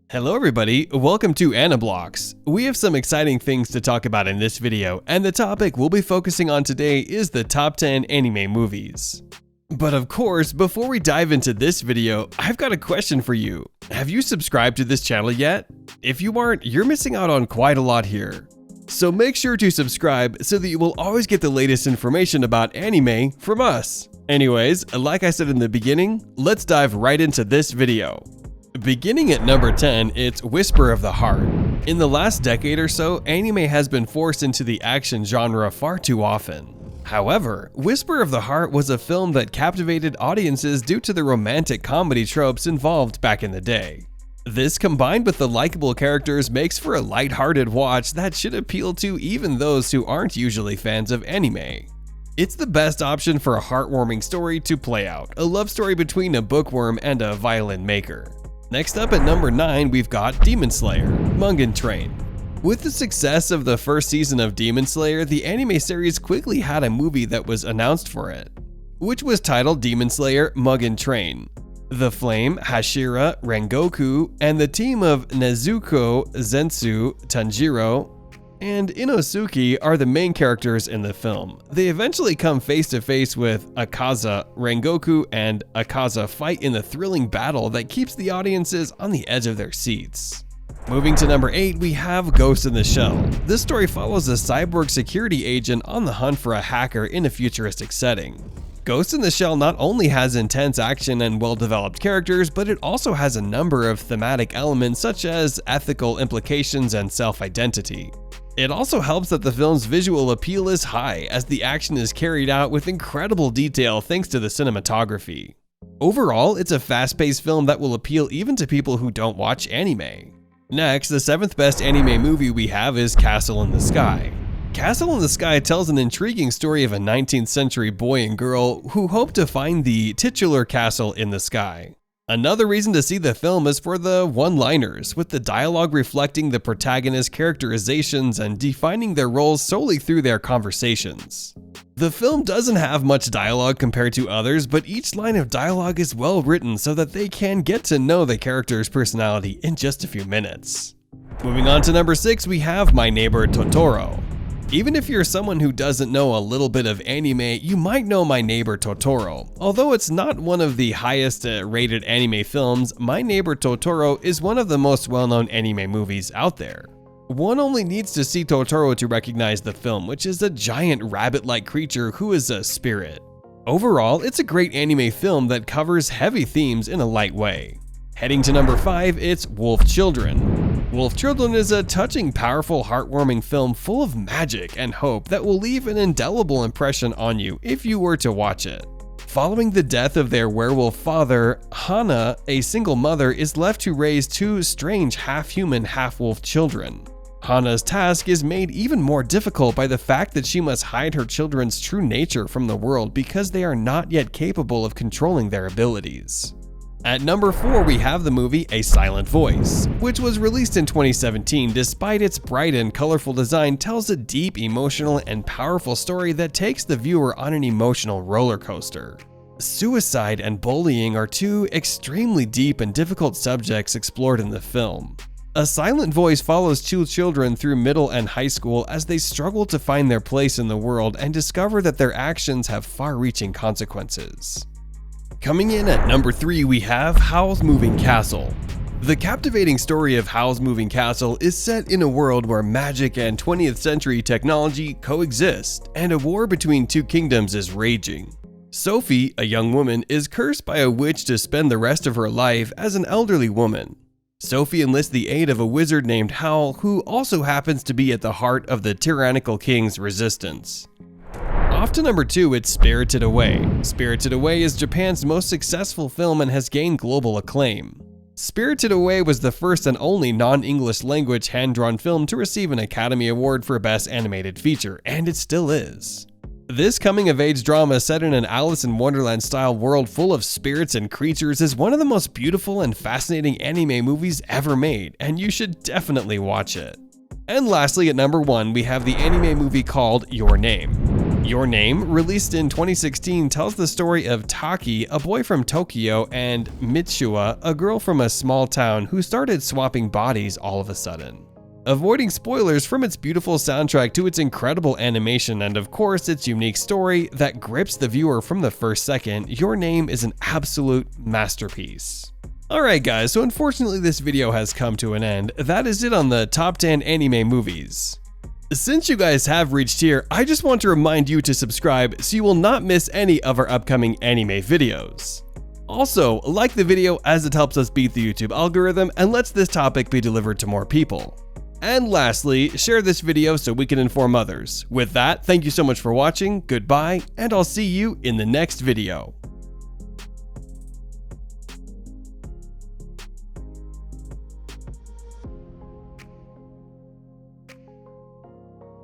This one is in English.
Hello everybody, welcome to Blox. We have some exciting things to talk about in this video, and the topic we'll be focusing on today is the top 10 anime movies. But of course, before we dive into this video, I've got a question for you. Have you subscribed to this channel yet? If you aren't, you're missing out on quite a lot here. So make sure to subscribe so that you will always get the latest information about anime from us. Anyways, like I said in the beginning, let's dive right into this video. Beginning at number 10, it's Whisper of the Heart. In the last decade or so, anime has been forced into the action genre far too often. However, Whisper of the Heart was a film that captivated audiences due to the romantic comedy tropes involved back in the day. This, combined with the likable characters, makes for a lighthearted watch that should appeal to even those who aren't usually fans of anime. It's the best option for a heartwarming story to play out, a love story between a bookworm and a violin maker. Next up at number 9, we've got Demon Slayer, Mugen Train. With the success of the first season of Demon Slayer, the anime series quickly had a movie that was announced for it, which was titled Demon Slayer Mugen Train. The Flame, Hashira, Rengoku, and the team of Nezuko, Zensu, Tanjiro, and Inosuke are the main characters in the film. They eventually come face to face with Akaza. Rengoku and Akaza fight in the thrilling battle that keeps the audiences on the edge of their seats. Moving to number 8, we have Ghost in the Shell. This story follows a cyborg security agent on the hunt for a hacker in a futuristic setting. Ghost in the Shell not only has intense action and well-developed characters, but it also has a number of thematic elements such as ethical implications and self-identity. It also helps that the film's visual appeal is high, as the action is carried out with incredible detail thanks to the cinematography. Overall, it's a fast-paced film that will appeal even to people who don't watch anime. Next, the 7th best anime movie we have is Castle in the Sky. Castle in the Sky tells an intriguing story of a 19th century boy and girl who hope to find the titular castle in the sky. Another reason to see the film is for the one-liners, with the dialogue reflecting the protagonist's characterizations and defining their roles solely through their conversations. The film doesn't have much dialogue compared to others, but each line of dialogue is well written so that they can get to know the character's personality in just a few minutes. Moving on to number 6, we have My Neighbor Totoro. Even if you're someone who doesn't know a little bit of anime, you might know My Neighbor Totoro. Although it's not one of the highest rated anime films, My Neighbor Totoro is one of the most well-known anime movies out there. One only needs to see Totoro to recognize the film, which is a giant rabbit-like creature who is a spirit. Overall, it's a great anime film that covers heavy themes in a light way. Heading to number 5, it's Wolf Children. Wolf Children is a touching, powerful, heartwarming film full of magic and hope that will leave an indelible impression on you if you were to watch it. Following the death of their werewolf father, Hana, a single mother, is left to raise two strange half-human, half-wolf children. Hana's task is made even more difficult by the fact that she must hide her children's true nature from the world because they are not yet capable of controlling their abilities. At number 4, we have the movie A Silent Voice, which was released in 2017. Despite its bright and colorful design, tells a deep, emotional, and powerful story that takes the viewer on an emotional roller coaster. Suicide and bullying are two extremely deep and difficult subjects explored in the film. A Silent Voice follows two children through middle and high school as they struggle to find their place in the world and discover that their actions have far-reaching consequences. Coming in at number 3, we have Howl's Moving Castle. The captivating story of Howl's Moving Castle is set in a world where magic and 20th century technology coexist, and a war between two kingdoms is raging. Sophie, a young woman, is cursed by a witch to spend the rest of her life as an elderly woman. Sophie enlists the aid of a wizard named Howl, who also happens to be at the heart of the tyrannical king's resistance. Off to number 2, it's Spirited Away. Spirited Away is Japan's most successful film and has gained global acclaim. Spirited Away was the first and only non-English language hand-drawn film to receive an Academy Award for Best Animated Feature, and it still is. This coming-of-age drama set in an Alice in Wonderland-style world full of spirits and creatures is one of the most beautiful and fascinating anime movies ever made, and you should definitely watch it. And lastly, at number 1, we have the anime movie called Your Name. Your Name, released in 2016, tells the story of Taki, a boy from Tokyo, and Mitsuha, a girl from a small town who started swapping bodies all of a sudden. Avoiding spoilers from its beautiful soundtrack to its incredible animation and of course its unique story that grips the viewer from the first second, Your Name is an absolute masterpiece. Alright guys, so unfortunately this video has come to an end. That is it on the top 10 anime movies. Since you guys have reached here, I just want to remind you to subscribe so you will not miss any of our upcoming anime videos. Also, like the video as it helps us beat the YouTube algorithm and lets this topic be delivered to more people. And lastly, share this video so we can inform others. With that, thank you so much for watching, goodbye, and I'll see you in the next video.